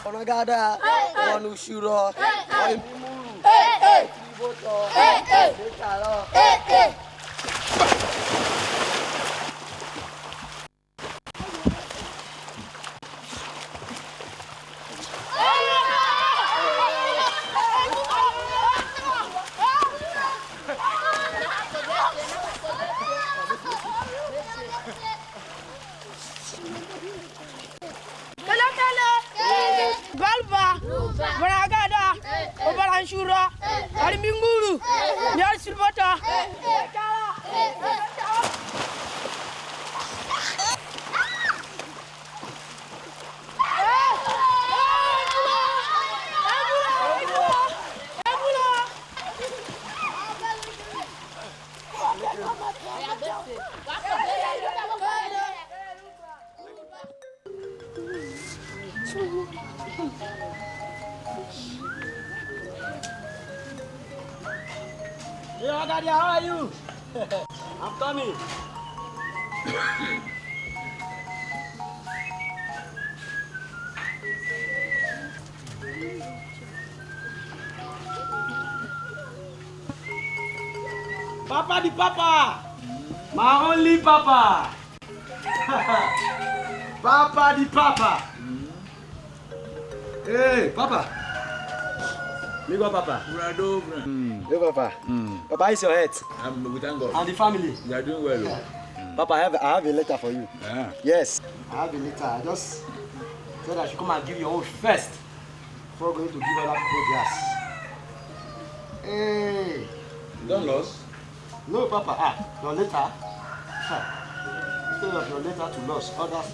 Onagada, Onushuro, Balba, Baragada, Obaranshura, Ariminguru, Yar Silvata. Yo, Daddy, how are you? I'm coming. Papa the Papa! My only Papa! Papa the Papa! Hey, Papa! Me go, Papa. Hey, Papa. Papa, is your head? We thank God. And the family? You are doing well. Papa, I have a letter for you. Yeah. Yes. I have a letter. I just said I should come and give you own first before going to give other people theirs. Hey. You don't lose? No, Papa. Your letter. Instead of your letter to loss, others.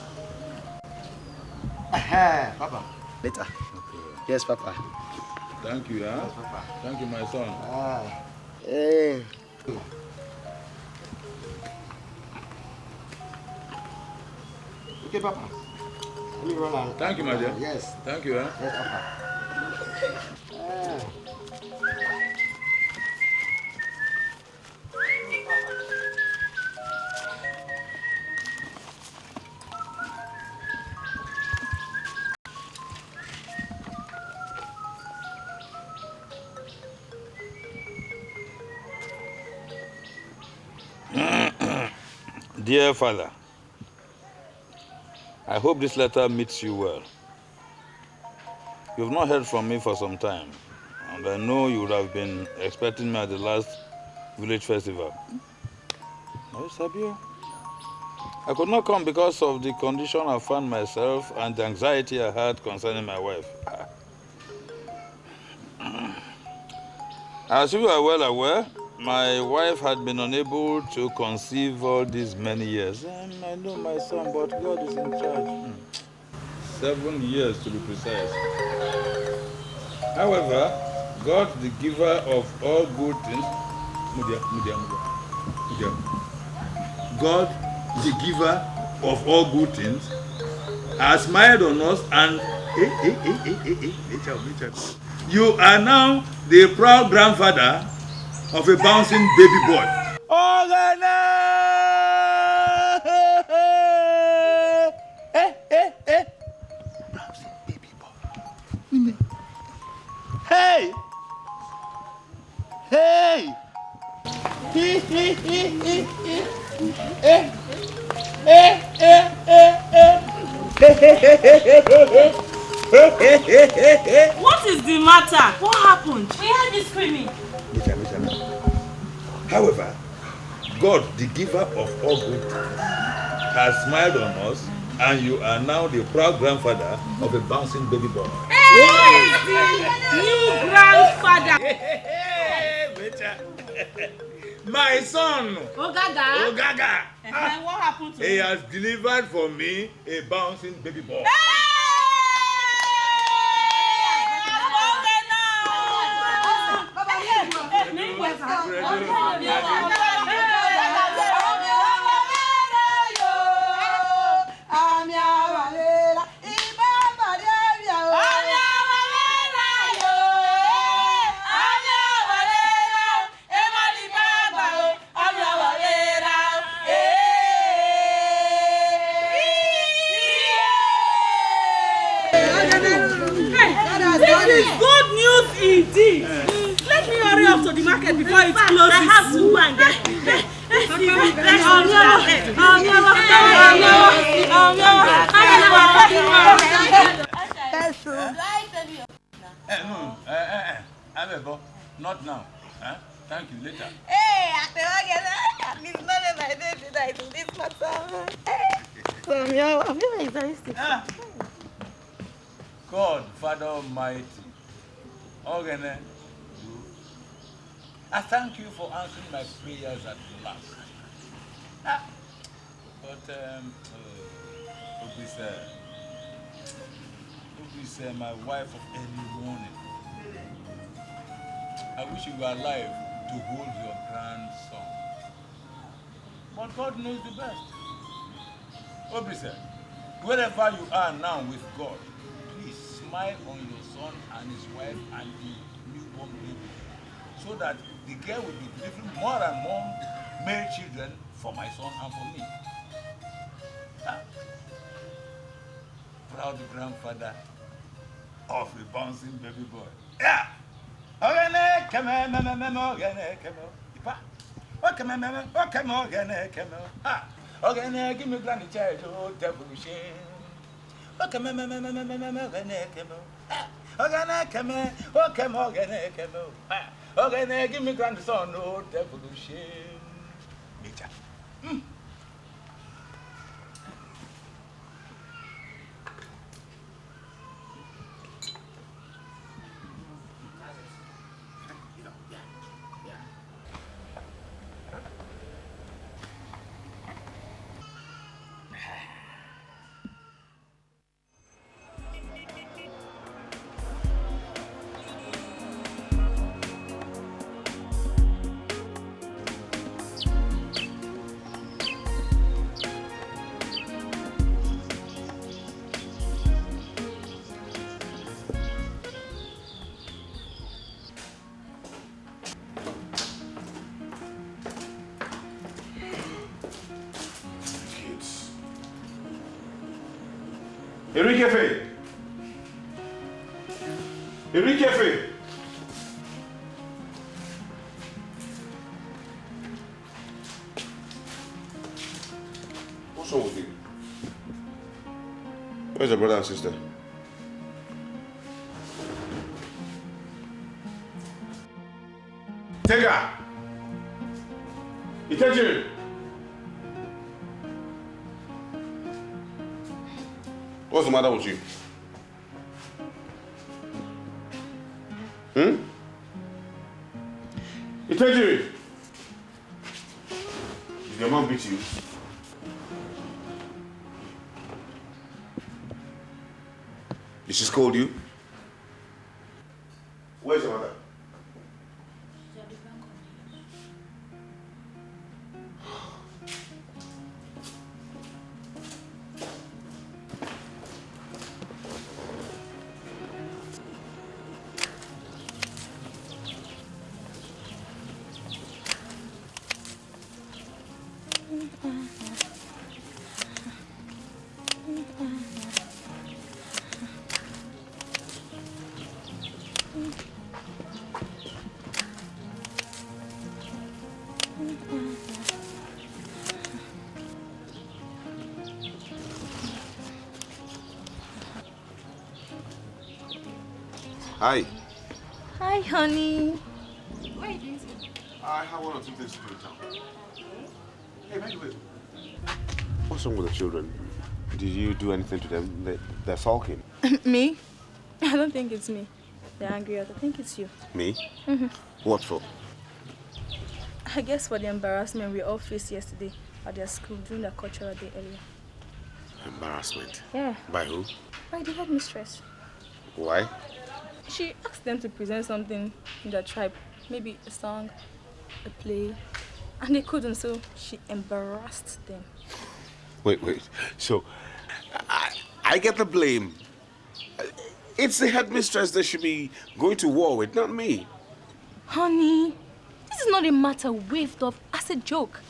Papa. Letter. Okay. Yes, Papa. Thank you, huh? Yes, Papa. Thank you, my son. Hey. Okay, Papa. Let me run out. Thank you, my dear. Yes. Thank you, huh? Yes, Papa. Dear Father, I hope this letter meets you well. You've not heard from me for some time, and I know you would have been expecting me at the last village festival. No, Sabio. I could not come because of the condition I found myself and the anxiety I had concerning my wife. As you are well aware, my wife had been unable to conceive all these many years. I know my son, but God is in charge. 7 years to be precise. However, God, the giver of all good things, God, the giver of all good things, has smiled on us, and you are now the proud grandfather of a bouncing baby boy. Oh, Bouncing baby boy. Hey! Hey! What is the matter? What happened? We heard you screaming. However, God, the giver of all good things, has smiled on us, and you are now the proud grandfather of a bouncing baby boy. Hey, new grandfather. My son, Ogaga. Ogaga, What happened to he him? has delivered for me a bouncing baby boy. is good news indeed. Let me hurry up to the market before it closes. I have to go and get it. Not now. Thank you, later. Hey, at least not in my day tonight in this matter. I'm very exhausted. God, Father Almighty, Ogene, I thank you for answering my prayers at last. But, Obisa, my wife of early morning, I wish you were alive to hold your grandson. But God knows the best. Obisa, wherever you are now with God, please smile on your son and his wife and the newborn baby, so that the girl will be delivering more and more male children for my son and for me. Proud grandfather of a bouncing baby boy. Yeah! Ogene keme ogene keme. Ipa. Ogene keme. Ogene give me granny child oh devil shame. Ogene keme. Ogene keme. Ogene give me grandson oh devil shame. Nature. EFE! What's wrong with you? Where's your brother and sister? Take her! Itachi! What's the matter with you? Itachi! Did your mom beat you? Did she scold you? Where's your mother? Hi. Hi, honey. Where are you doing? I have one or two things to do in town. Hey, by the way, what's wrong with the children? Did you do anything to them? They're sulking. Me? I don't think it's me. They're angry. I think it's you. Me? Mm-hmm. What for? I guess for the embarrassment we all faced yesterday at their school during the cultural day earlier. Embarrassment? Yeah. By who? By the headmistress. Why? She asked them to present something in their tribe. Maybe a song, a play. And they couldn't, so she embarrassed them. Wait. So, I get the blame. It's the headmistress that should be going to war with, not me. Honey, this is not a matter waved off as a joke.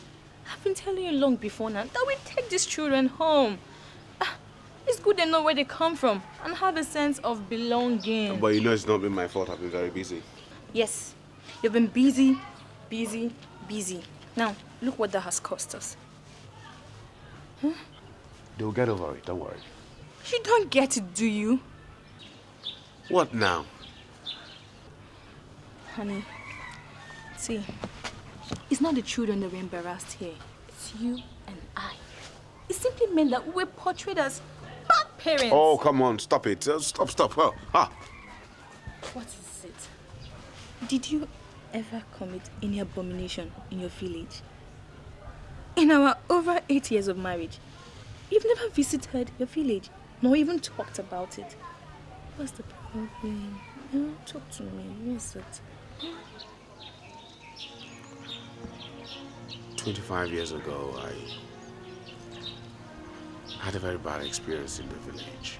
I've been telling you long before now that we take these children home. It's good they know where they come from and have a sense of belonging. But you know it's not been my fault. I've been very busy. Yes, you've been busy, busy, busy. Now, look what that has cost us. Huh? They'll get over it, don't worry. You don't get it, do you? What now? Honey, see, it's not the children that were embarrassed here. It's you and I. It simply meant that we were portrayed as bad parents. Oh, come on, stop it. Stop. Oh, ah. What is it? Did you ever commit any abomination in your village? In our over 8 years of marriage, you've never visited your village, nor even talked about it. What's the problem? Talk to me. What's it? 25 years ago, I had a very bad experience in the village.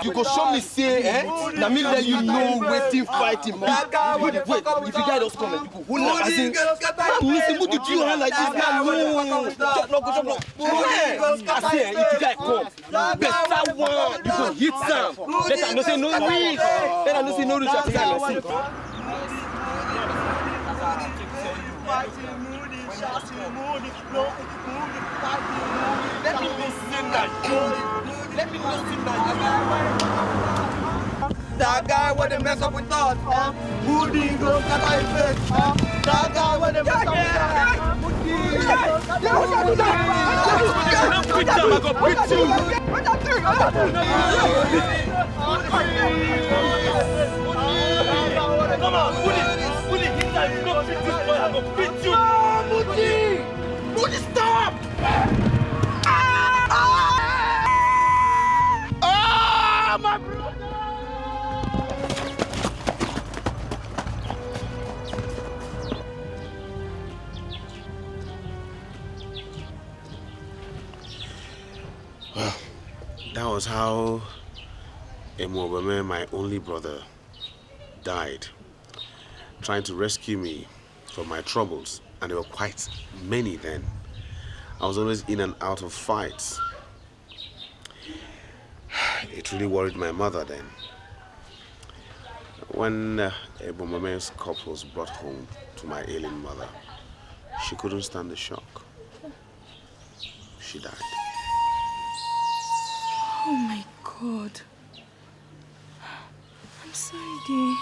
You go show me say, na me let you know waiting fighting. Wait, if you guys don't come, people who like as in, listen, who did you hand like this now? No, I say, if you guys come, better one, you go hit some. Let I know say no reach. Let I know say no reach. Let me listen that. That guy with the mess up with thought. Moody goes that I fit. That guy with the mess up with thought. Come on, Moody, hit that. You go beat this boy. I'm gonna beat you. Moody, stop! My brother! Well, that was how Emobeme, my only brother, died, trying to rescue me from my troubles, and there were quite many then. I was always in and out of fights. It really worried my mother then. When Ebomeme's corpse was brought home to my ailing mother, she couldn't stand the shock. She died. Oh my God. I'm sorry, dear.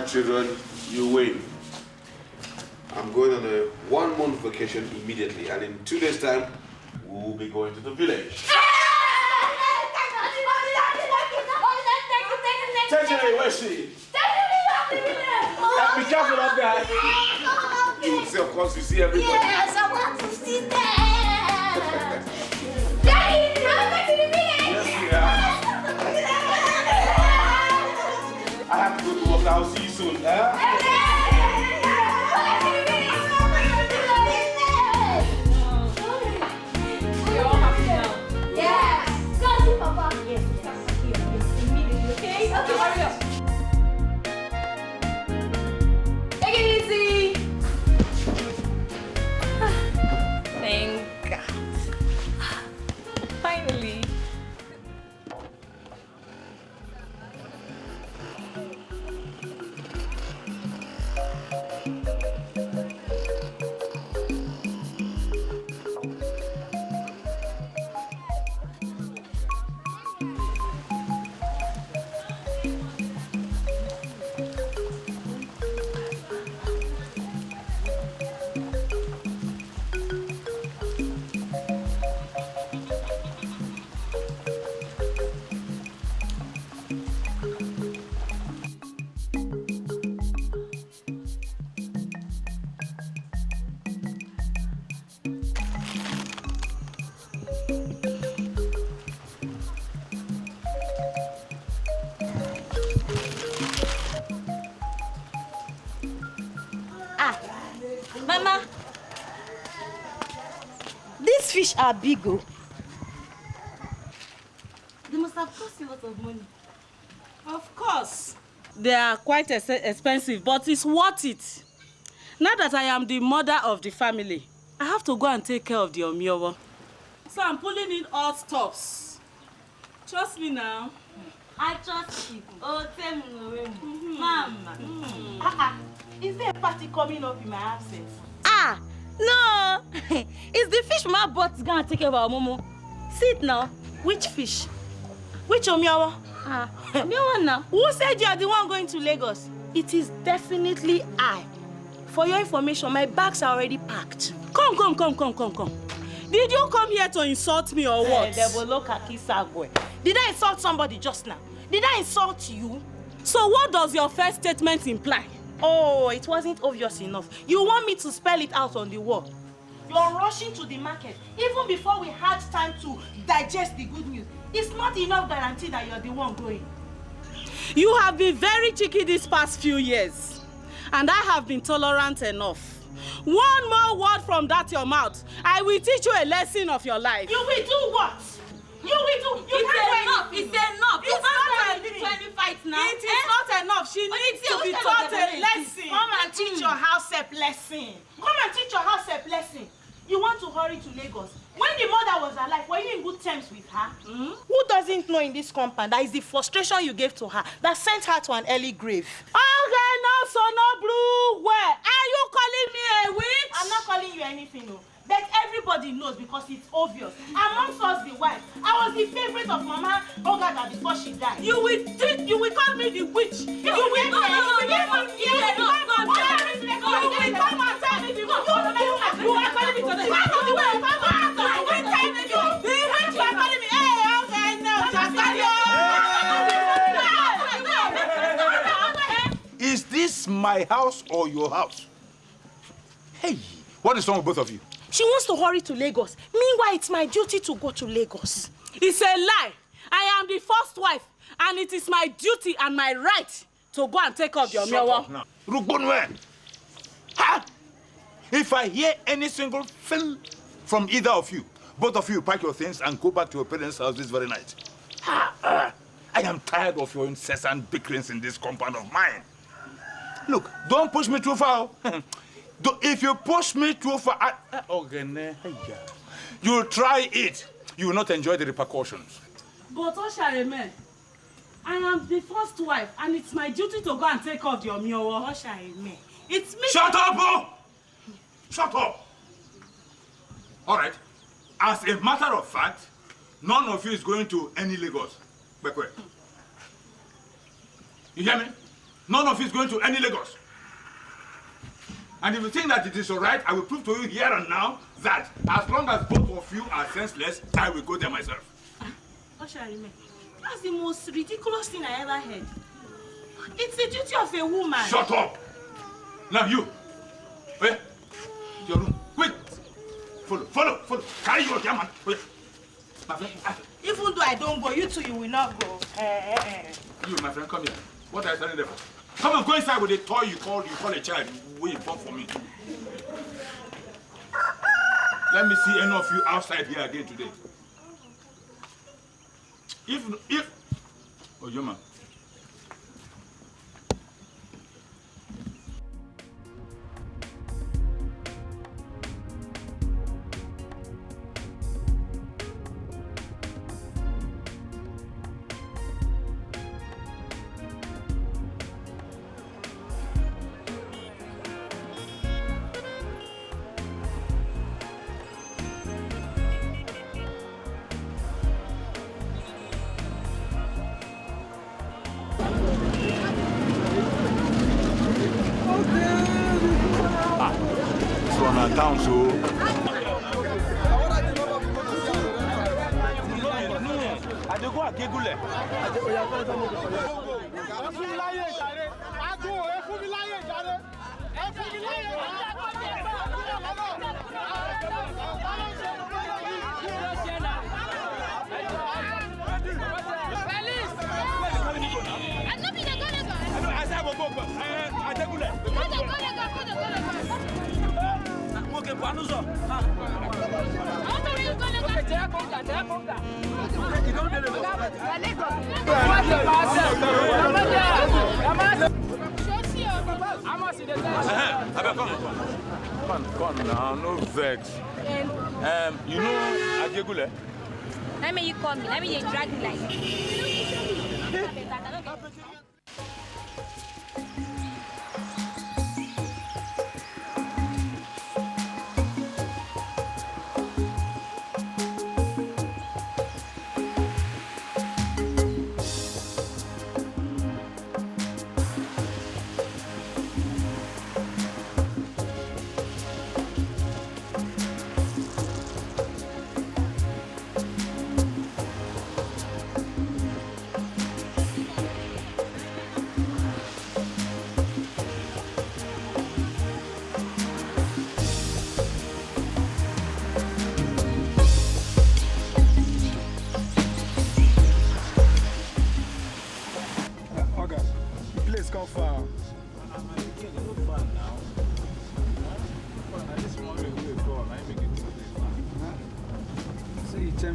Children, you win. I'm going on a 1-month vacation immediately, and in 2 days' time, we will be going to the village. Tenjiri, where's she? Be careful of that. You see, of course, you see everybody. Yes, I want to see them. Daddy, I'm back to the village. Yes, we are. I have to go to work. I'll see you soon. You all happy now? Yes. Go see Papa. Yes, we start here. Yes, immediately. Okay? Okay, hurry up. Take it easy. Thank God. Finally. Mama, these fish are big. Oh. They must have cost a lot of money. Of course. They are quite expensive, but it's worth it. Now that I am the mother of the family, I have to go and take care of the omiowo. So I'm pulling in all stops. Trust me now. I trust you. Oh, tell me, Mama. Is there a party coming up in my absence? No. It's the fish Mama bought is going to take care of our Momo. Sit now. Which fish? Which omiowo? Omiowo now. Who said you are the one going to Lagos? It is definitely I. For your information, my bags are already packed. Come. Did you come here to insult me or what? Did I insult somebody just now? Did I insult you? So what does your first statement imply? Oh, it wasn't obvious enough. You want me to spell it out on the wall? You're rushing to the market even before we had time to digest the good news. It's not enough guarantee that you're the one going. You have been very cheeky these past few years, and I have been tolerant enough. One more word from that your mouth, I will teach you a lesson of your life. You will do what? You will do. You can't enough. It's enough. It's not enough. Fight now. It is not enough. She needs to be taught a lesson. Come and teach your house a lesson. Come and teach your house a lesson. You want to hurry to Lagos. When the mother was alive, were you in good terms with her? Who doesn't know in this compound that is the frustration you gave to her that sent her to an early grave? Okay, no, so no blue. Where? Are you calling me a witch? I'm not calling you anything, no. But everybody knows because it's obvious. Amongst us, the wife, I was the favorite of Mama Ogada before she died. You will call me the witch. You will come and tell me the witch. You are calling me to the witch. You are calling me. Hey, okay, no, Is this my house or your house? Hey, what is wrong with both of you? She wants to hurry to Lagos. Meanwhile, it's my duty to go to Lagos. It's a lie. I am the first wife, and it is my duty and my right to go and take off your Shut now. Ha! If I hear any single thing from either of you, both of you pack your things and go back to your parents' house this very night. I am tired of your incessant bickerings in this compound of mine. Look, don't push me too far. If you push me too far, you'll try it. You will not enjoy the repercussions. But Oshareme, I am the first wife, and it's my duty to go and take off your omiowo. Oshareme, it's me. Shut up, oh! Shut up! All right. As a matter of fact, none of you is going to any Lagos. Bekwe. You hear me? None of you is going to any Lagos. And if you think that it is all right, I will prove to you here and now that as long as both of you are senseless, I will go there myself. Oshareme, that's the most ridiculous thing I ever heard. It's the duty of a woman. Shut up! Now you. Wait. Your room. Wait. Follow. Carry your man. Wait. My friend. Even though I don't go, you two, you will not go. You, my friend, come here. What are you standing there for? Come on, go inside with a toy you call a child. Wait, you for me. Let me see any of you outside here again today. Oh, you man. Down, so I dey go Agegule. Come on now, no vex. You know Ajegule? Let me you call me. Let me you drag me like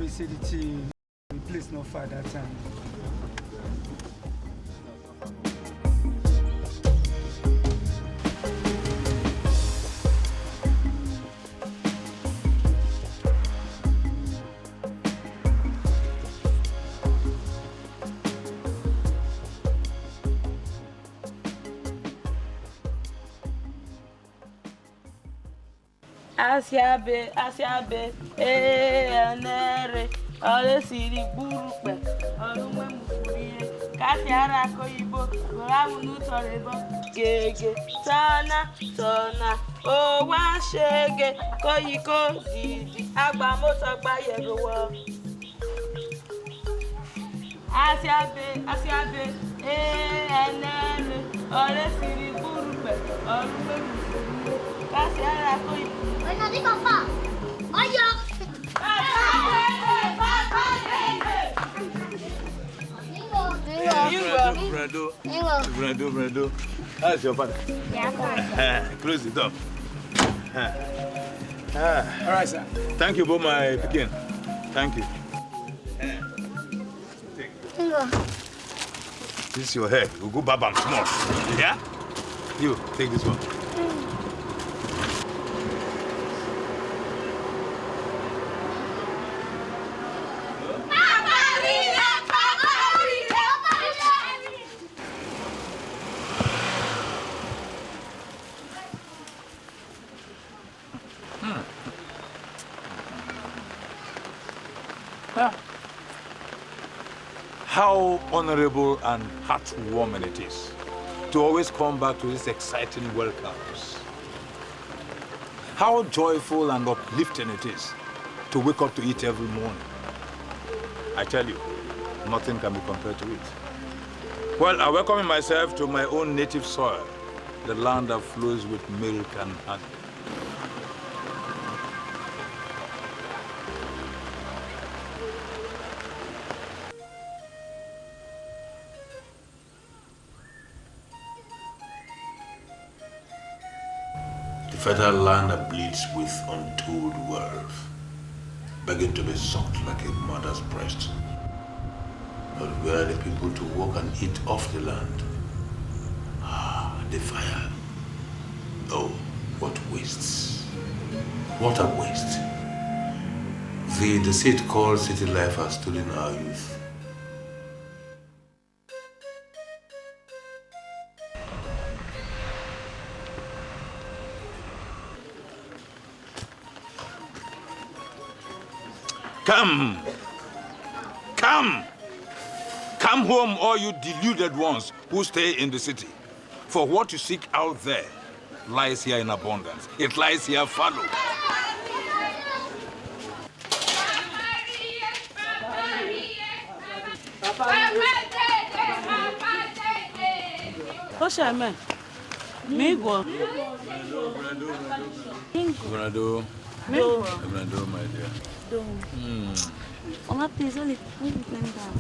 see the team, the place not far that time. Asiabe, enere, ole siri burupe, olume mukuriye, kasi ara koyibo, goramu nutorebo, gege, tona, o wa shege, koyiko didi, agba moto gba yerowo. Asiabe, enere, ole siri burupe, olume mukuriye, kasi ara koyibo. Nanti papa, ayo. Brando. How's your father? Yeah, close the door. All right, sir. Thank you, both my picking. Thank you. This is your hair. You go babam small. Yeah? You, take this one. How honorable and heartwarming it is to always come back to these exciting welcomes. How joyful and uplifting it is to wake up to it every morning. I tell you, nothing can be compared to it. Well, I welcome myself to my own native soil, the land that flows with milk and honey. The fertile land that bleeds with untold wealth, begging to be sucked like a mother's breast. But where are the people to walk and eat off the land? Ah, the fire. Oh, what wastes. What a waste. The deceit called city life has stolen our youth. Come home, all you deluded ones who stay in the city. For what you seek out there lies here in abundance. It lies here fallow. Oshame, Migo. Brando, my dear. Oma, please, only play down.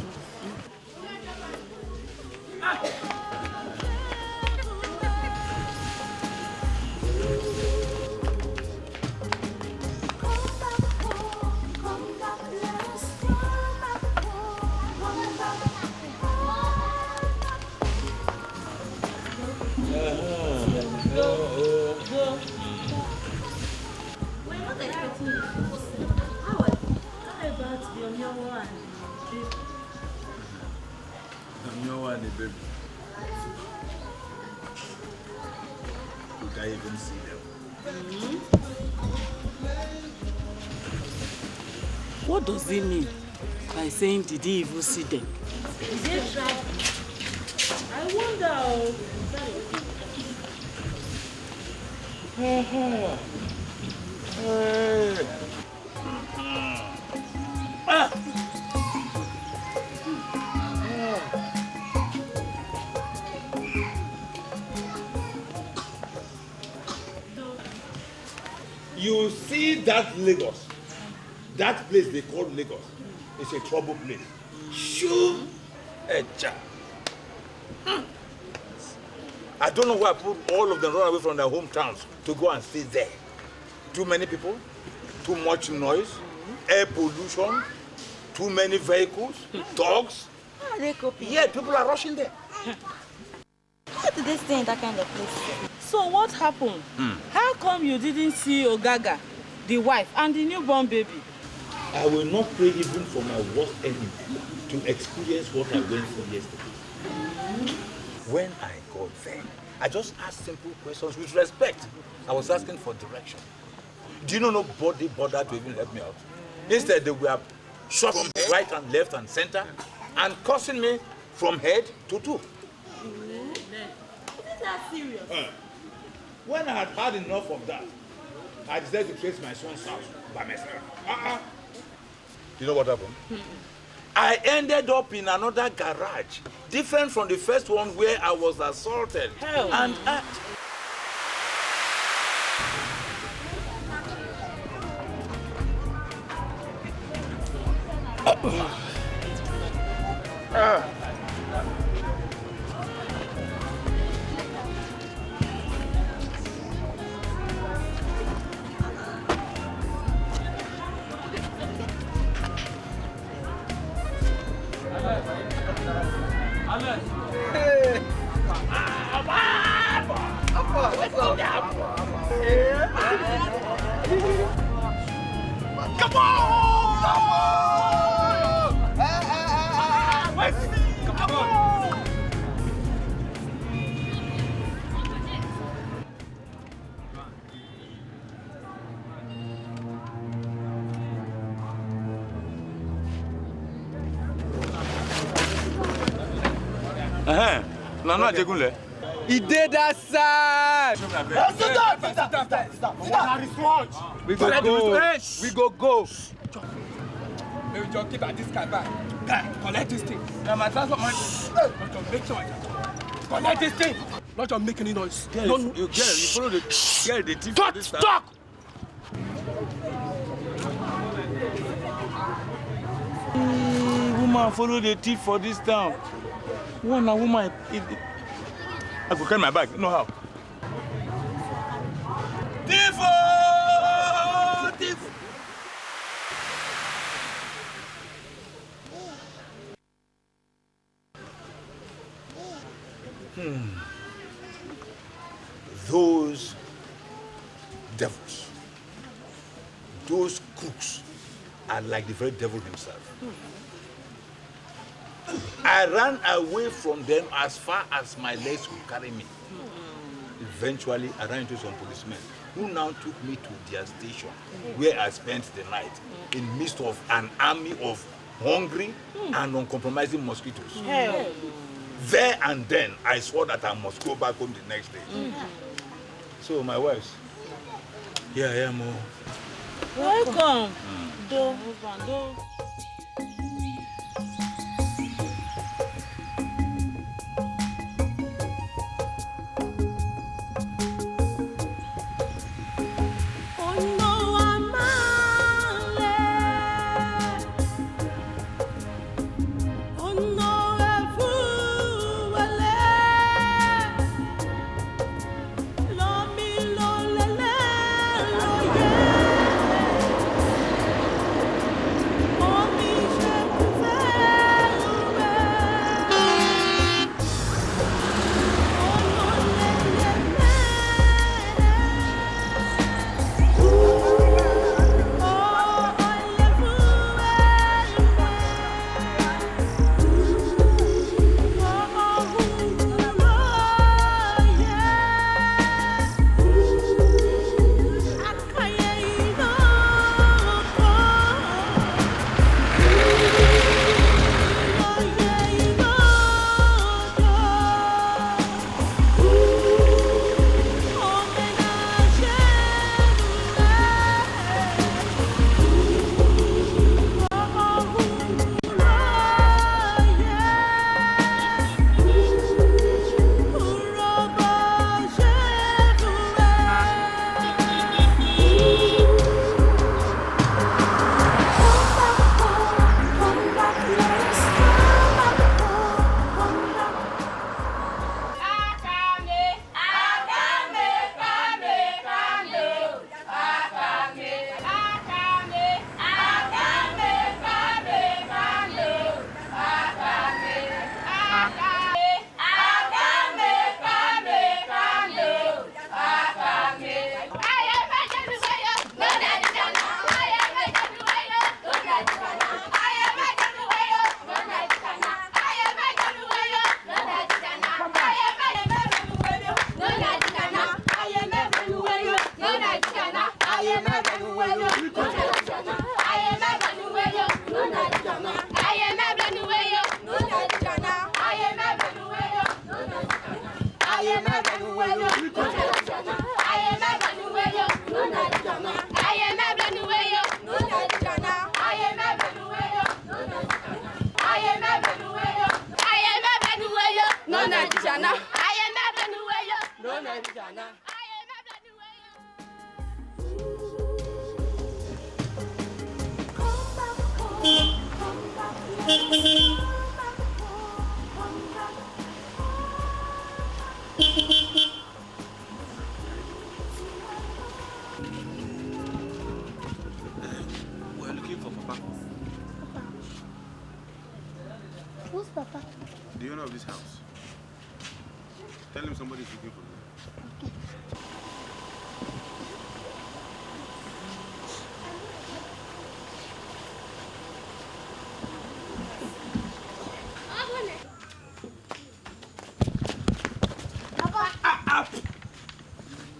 Could I even see them? What does it mean by saying, did he even see them? Is it travel? I wonder. You see that Lagos, that place they call Lagos, it's a trouble place. Shoo! Echa. I don't know why I put all of them run away from their hometowns to go and stay there. Too many people, too much noise, air pollution, too many vehicles, dogs. How are they coping? Yeah, people are rushing there. How do they stay in that kind of place? So what happened? How come you didn't see Ogaga, the wife, and the newborn baby? I will not pray even for my worst enemy to experience what I went through yesterday. When I got there, I just asked simple questions with respect. I was asking for direction. Do you know nobody bothered to even help me out? Instead, they were shot from right and left and center and cursing me from head to toe. Is that serious? When I had had enough of that, I decided to trace my son's house by myself. You know what happened? I ended up in another garage, different from the first one where I was assaulted. And Nana Jegunle. He did that side. We go go. We go go. Maybe just keep at this guy back. Guy, collect this thing. Now my transport money. Not to make sure. Collect this thing. Not to make any noise. You follow the thief. Stop! Woman follow the thief for this town. One woman. I go carry my bag. You know how? Thief! Thief! Those devils, those crooks are like the very devil himself. I ran away from them as far as my legs could carry me. Eventually, I ran into some policemen who now took me to their station where I spent the night in the midst of an army of hungry and uncompromising mosquitoes. There and then, I swore that I must go back home the next day. So, my wives, here I am. Welcome. Oh Jana. I am not the way you. No, no, Jana. We're looking for Papa. Who's Papa? The owner of this house. Tell him somebody's looking for him.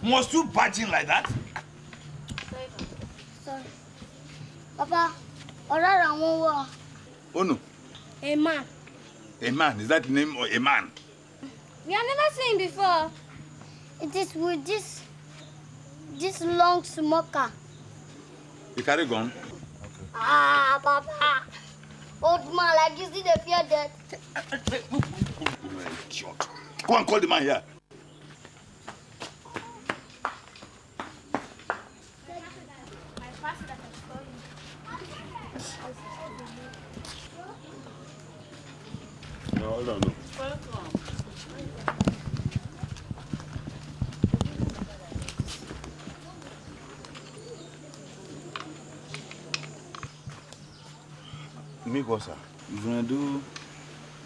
Must you barge in like that? Sorry. Papa, oh no. A man. A man? Is that the name of a man? We have never seen him before. It is with this long smoker. You carry gun? Ah, Papa. Old man like you see the fear death. Idiot. Go and call the man here. No, hold on, no. Welcome. Me go, sir. You gonna do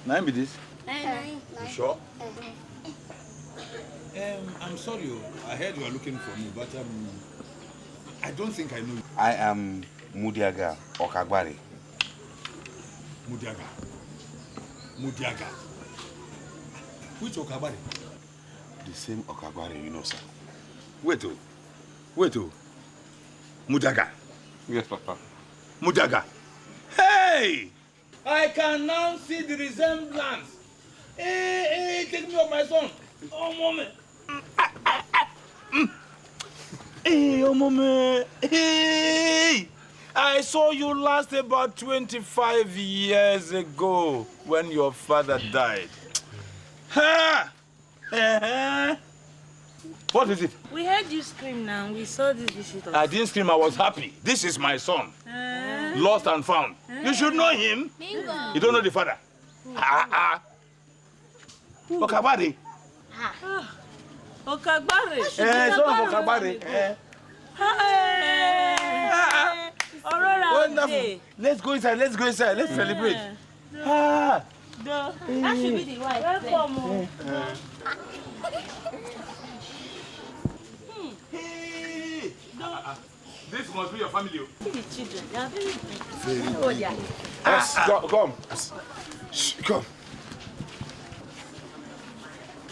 9 be this? You sure? I'm sorry, I heard you are looking for me, but I don't think I know you. I am Mudiaga Okagbari. Mudiaga. Mudiaga. Which Okagbari? The same Okagbari, you know, sir. Wait, Mudiaga. Yes, Papa. Mudiaga. Hey! I can now see the resemblance. Hey, take me off my son. Oh, moment. Hey, oh, moment. Hey! I saw you last about 25 years ago when your father died. Ha! What is it? We heard you scream now. We saw this visitor. I didn't scream, I was happy. This is my son. Lost and found. You should know him. Bingo. You don't know the father. Okagbari. Okagbari. Son of Okagbari. Wonderful. Let's go inside. Let's celebrate. That should be the wife. Welcome. Hey. This must be your family. The children, they are very big. Yes, come. Shh, come.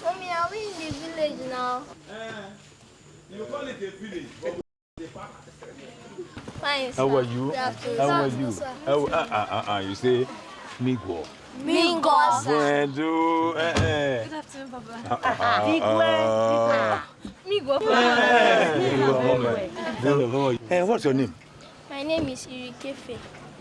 Mommy, are we in the village now? You call it a village. Fine, sir. How are you? How are you? You say Migo. Mingo, sir. Good afternoon, Papa. Migo. Hey, what's your name? My name is Irikefe.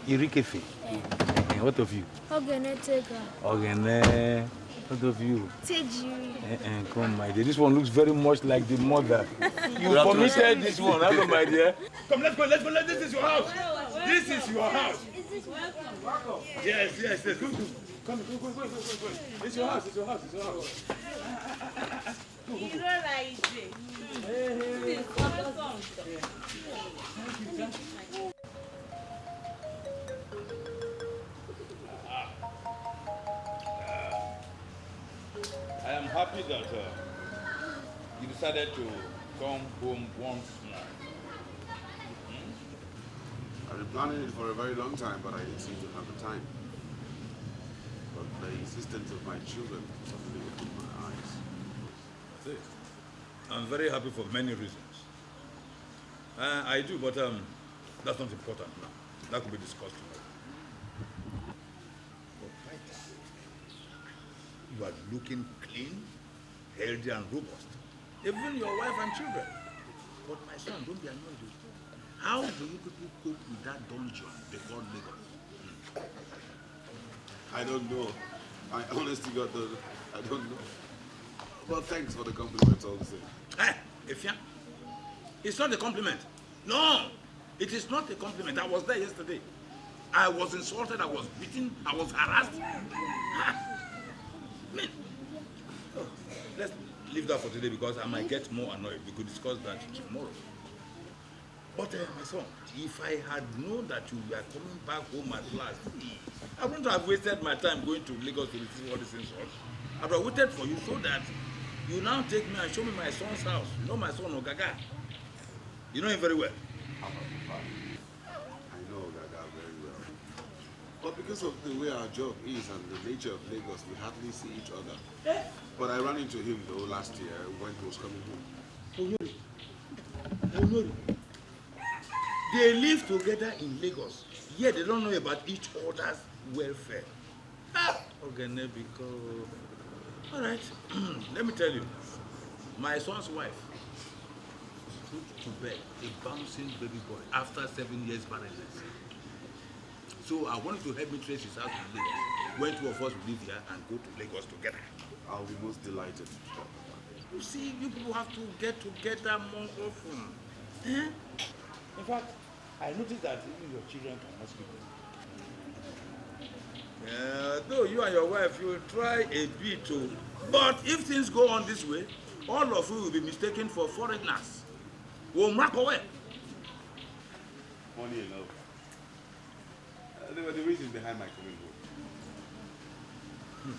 Irikefe. Yeah. What of you? Ogene Tega. Ogene. What of you? Tejiri. Come, my dear. This one looks very much like the mother. You permitted this one. Hello, my dear. Come, let's go. This is your house. This is your house. Welcome. Yes. Go. Come, go. It's your house. I am happy that you decided to come home once more. I've been planning it for a very long time, but I didn't seem to have the time. But the insistence of my children suddenly opened my eyes. That's it. I'm very happy for many reasons. I do, but that's not important now. That could be discussed tomorrow. But right now, you are looking clean, healthy, and robust. Even your wife and children. But my son, don't be annoyed. How do you people cope with that dungeon they call Lagos? I don't know. I honestly got the... I don't know. But thanks for the compliment, also. Hey, Efia, it's not a compliment. No, it is not a compliment. I was there yesterday. I was insulted, I was beaten, I was harassed. Man. Oh, let's leave that for today because I might get more annoyed. We could discuss that tomorrow. But my son, if I had known that you were coming back home at last, I wouldn't have wasted my time going to Lagos to receive all these insults. I would have waited for you so that you now take me and show me my son's house. You know my son, Ogaga. You know him very well. I know Ogaga very well. But because of the way our job is and the nature of Lagos, we hardly see each other. But I ran into him though last year when he was coming home. Onori. They live together in Lagos, yet they don't know about each other's welfare. Okay, because... All right, let me tell you, my son's wife put to bed a bouncing baby boy after 7 years barrenness. So I wanted to help me trace his house in Lagos. When two of us will live here and go to Lagos together. I'll be most delighted. You see, you people have to get together more often. Eh? In fact, I noticed that even your children cannot speak. Though you and your wife, you will try a bit too. But if things go on this way, all of you will be mistaken for foreigners. We'll mark away. Funny enough. They were the reason behind my coming home.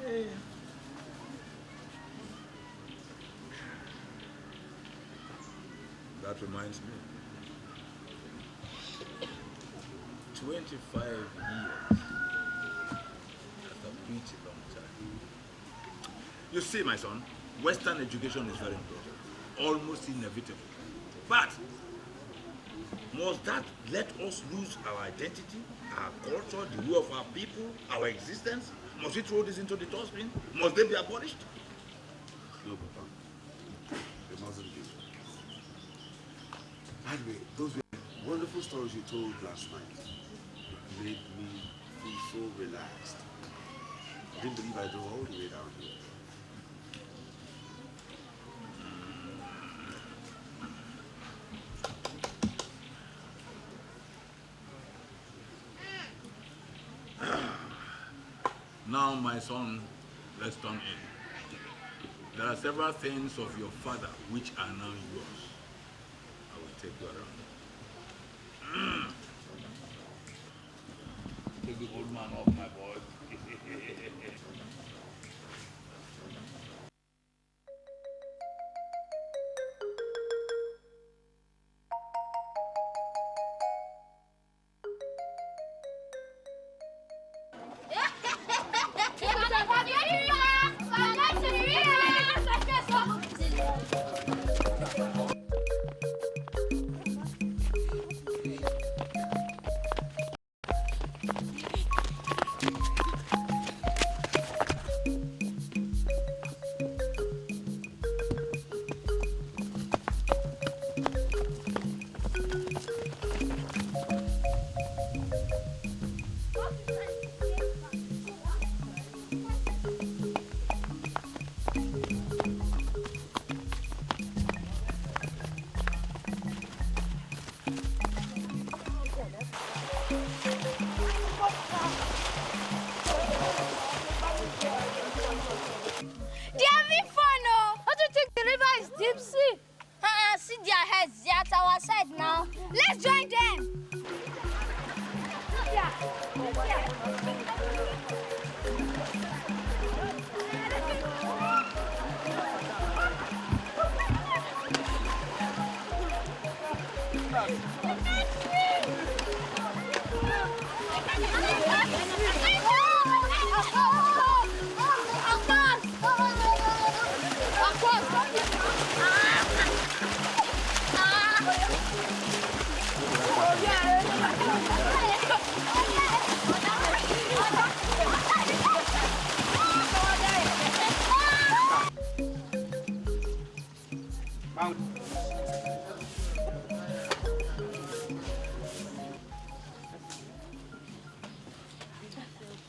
Hey. That reminds me. 25 years. That's a pretty long time. You see, my son, Western education is very important, almost inevitable. But must that let us lose our identity, our culture, the way of our people, our existence? Must we throw this into the dustbin? Must they be abolished? No, Papa. They mustn't be. By the way, those were wonderful stories you told last night. It made me feel so relaxed. I didn't believe I drove all the way down here. Now, my son, let's turn in. There are several things of your father which are now yours. I will take you around. Take the old man off, my boy.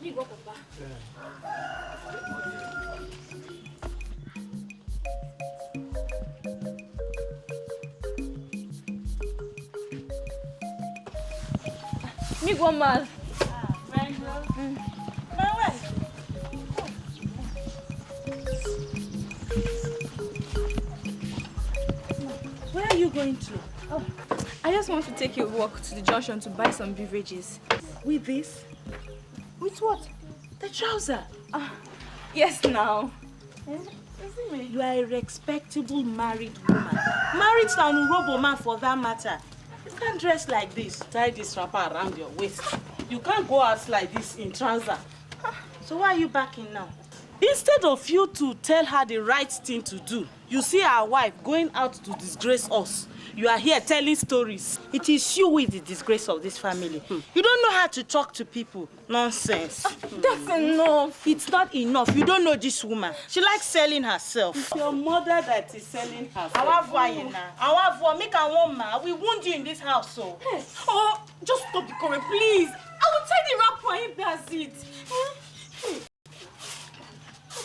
Me go, Papa. Me go, Mal. Where are you going to? Oh, I just want to take a walk to the junction to buy some beverages. With this? With what? The trouser? Yes, now. You are a respectable married woman. Married to an Urobo man for that matter. You can't dress like this. Tie this wrapper around your waist. You can't go out like this in trouser. So why are you backing now? Instead of you to tell her the right thing to do, you see our wife going out to disgrace us. You are here telling stories. It is you who is the disgrace of this family. You don't know how to talk to people. Nonsense. That's enough. It's not enough. You don't know this woman. She likes selling herself. It's your mother that is selling herself. Make a woman. We wound you in this house, so. Hey. Oh, just stop the current, please. I will tie the wrap for him, that's it.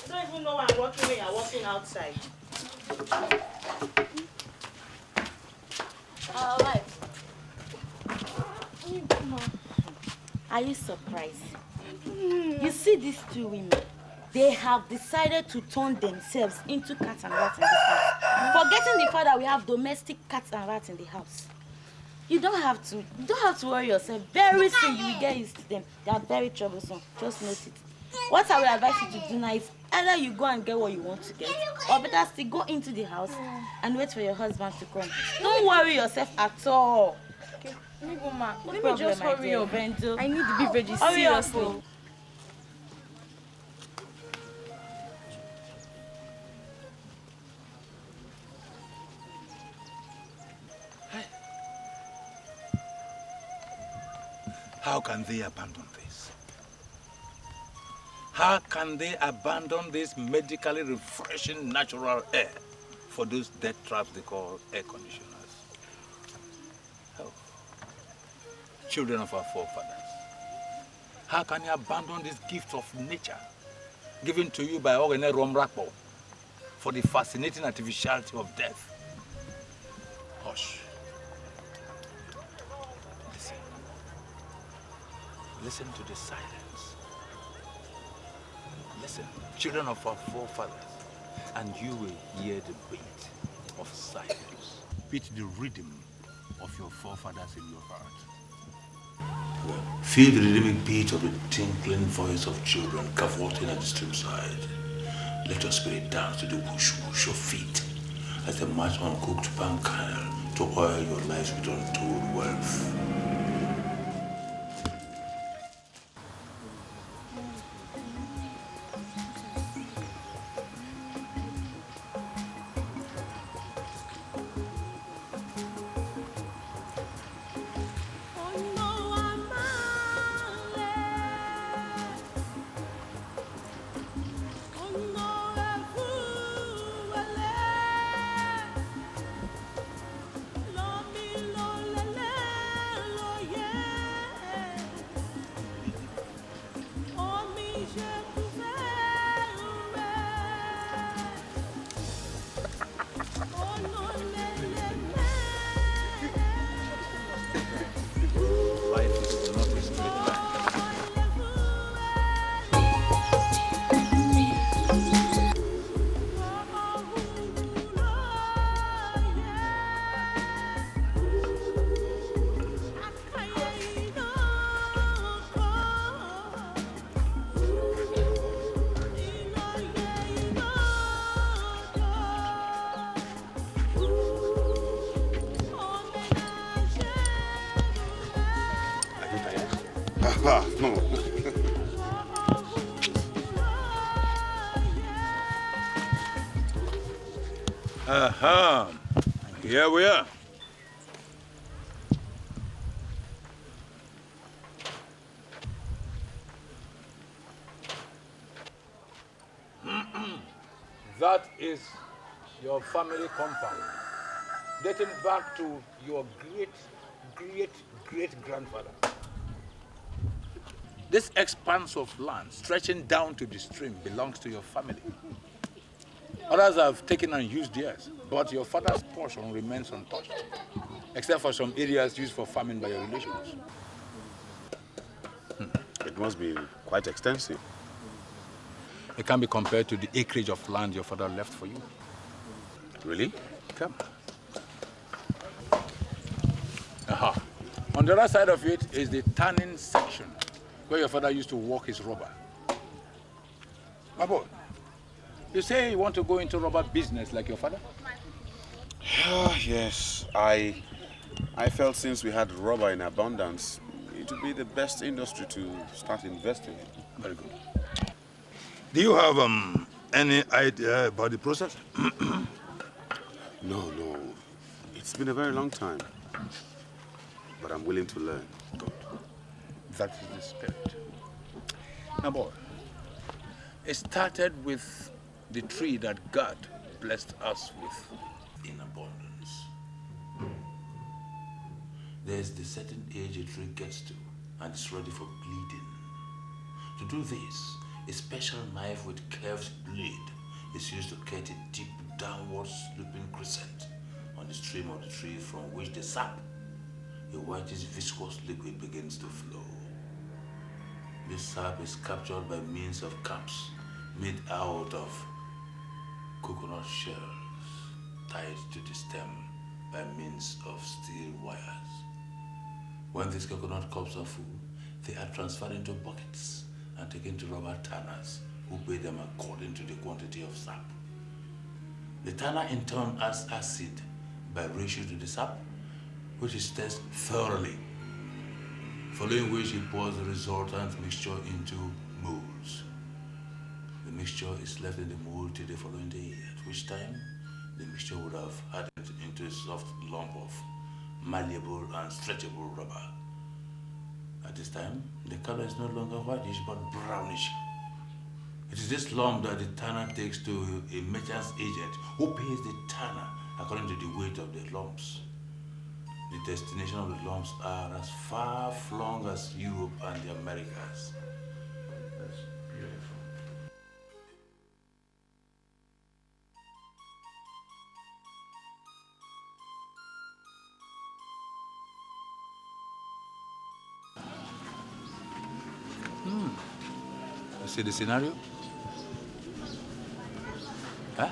I don't even know why I'm walking when you're walking outside. All right. Are you surprised? You see these two women? They have decided to turn themselves into cats and rats in this house. Forgetting the fact that we have domestic cats and rats in the house. You don't have to worry yourself. Very soon you will get used to them. They are very troublesome. Just note it. What I will advise you to do now is either you go and get what you want to get, or better still go into the house and wait for your husband to come. Don't worry yourself at all. Okay, let me go, ma. No Let me just hurry up. I need the beverages, seriously. How can they abandon this? How can they abandon this medically refreshing natural air for those death traps they call air conditioners? How? Children of our forefathers. How can you abandon this gift of nature given to you by Ogene Romrakpo for the fascinating artificiality of death? Hush. Listen to the silence. Listen, children of our forefathers, and you will hear the beat of silence. Beat the rhythm of your forefathers in your heart. Feel the rhythmic beat of the tinkling voice of children cavorting at the streamside. Let your spirit dance to the whoosh whoosh of feet as they march on cooked palm kernel to oil your lives with untold wealth. No. Aha! Here we are. That is your family compound, dating back to your great-great-great-grandfather. This expanse of land stretching down to the stream belongs to your family. Others have taken and used theirs, but your father's portion remains untouched, except for some areas used for farming by your relations. It must be quite extensive. It can be compared to the acreage of land your father left for you. Really? Come. Aha. On the other side of it is the tanning section, where your father used to walk his rubber. My boy, you say you want to go into rubber business like your father? Yes, I felt since we had rubber in abundance, it would be the best industry to start investing in. Very good. Do you have any idea about the process? No. It's been a very long time. But I'm willing to learn. Good. That is the spirit. Now, boy, it started with the tree that God blessed us with in abundance. There's the certain age a tree gets to, and it's ready for bleeding. To do this, a special knife with curved blade is used to cut a deep downward sloping crescent on the stem of the tree from which the sap, a whitish viscous liquid, begins to flow. This sap is captured by means of caps made out of coconut shells tied to the stem by means of steel wires. When these coconut cups are full, they are transferred into buckets and taken to rubber tanners, who pay them according to the quantity of sap. The tanner in turn adds acid by ratio to the sap, which is tested thoroughly, following which he pours the resultant mixture into molds. The mixture is left in the mold till the following day, at which time the mixture would have hardened into a soft lump of malleable and stretchable rubber. At this time, the color is no longer whitish but brownish. It is this lump that the tanner takes to a merchant's agent, who pays the tanner according to the weight of the lumps. The destination of the lumps are as far-flung as Europe and the Americas. That's beautiful. You see the scenario? Huh?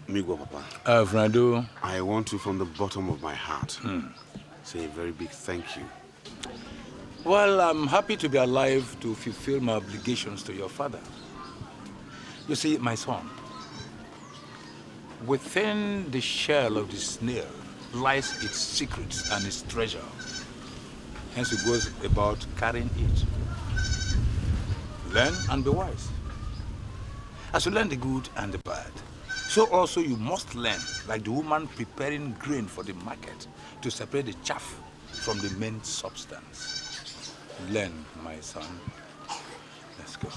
Migo, Papa. Fernando. I want to, from the bottom of my heart, say a very big thank you. Well, I'm happy to be alive to fulfill my obligations to your father. You see, my son, within the shell of the snail lies its secrets and its treasure. Hence, it goes about carrying it. Learn and be wise. As you learn the good and the bad, so also you must learn, like the woman preparing grain for the market, to separate the chaff from the main substance. Learn, my son. Let's go.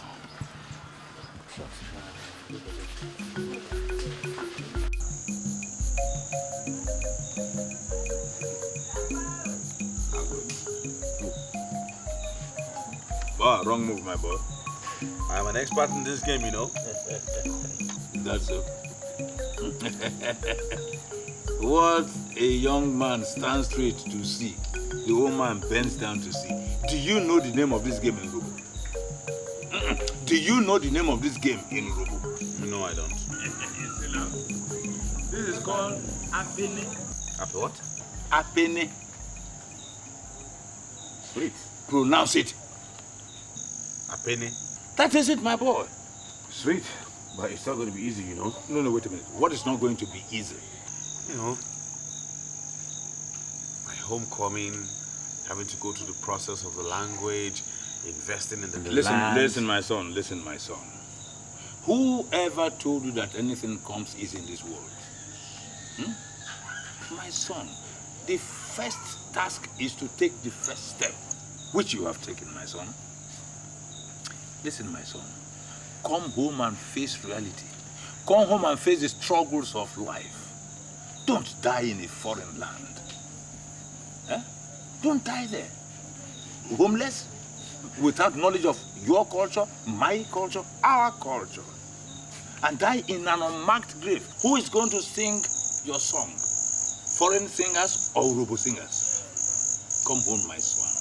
Wow, wrong move, my boy. I'm an expert in this game, you know. That's so. What a young man stands straight to see, the old man bends down to see. Do you know the name of this game in Robo? Do you know the name of this game in Robo? No, I don't. This is called Apene. After what? Apene. Wait. Pronounce it. Apene. That is it, my boy. Sweet, but it's not going to be easy, you know. No, wait a minute. What is not going to be easy? You know, my homecoming, having to go through the process of the language, investing in the land. Listen, my son. Listen, my son. Whoever told you that anything comes easy in this world? My son, the first task is to take the first step, which you have taken, my son. Listen, my son. Come home and face reality. Come home and face the struggles of life. Don't die in a foreign land. Eh? Don't die there. Homeless, without knowledge of your culture, my culture, our culture. And die in an unmarked grave. Who is going to sing your song? Foreign singers or robo singers? Come home, my son.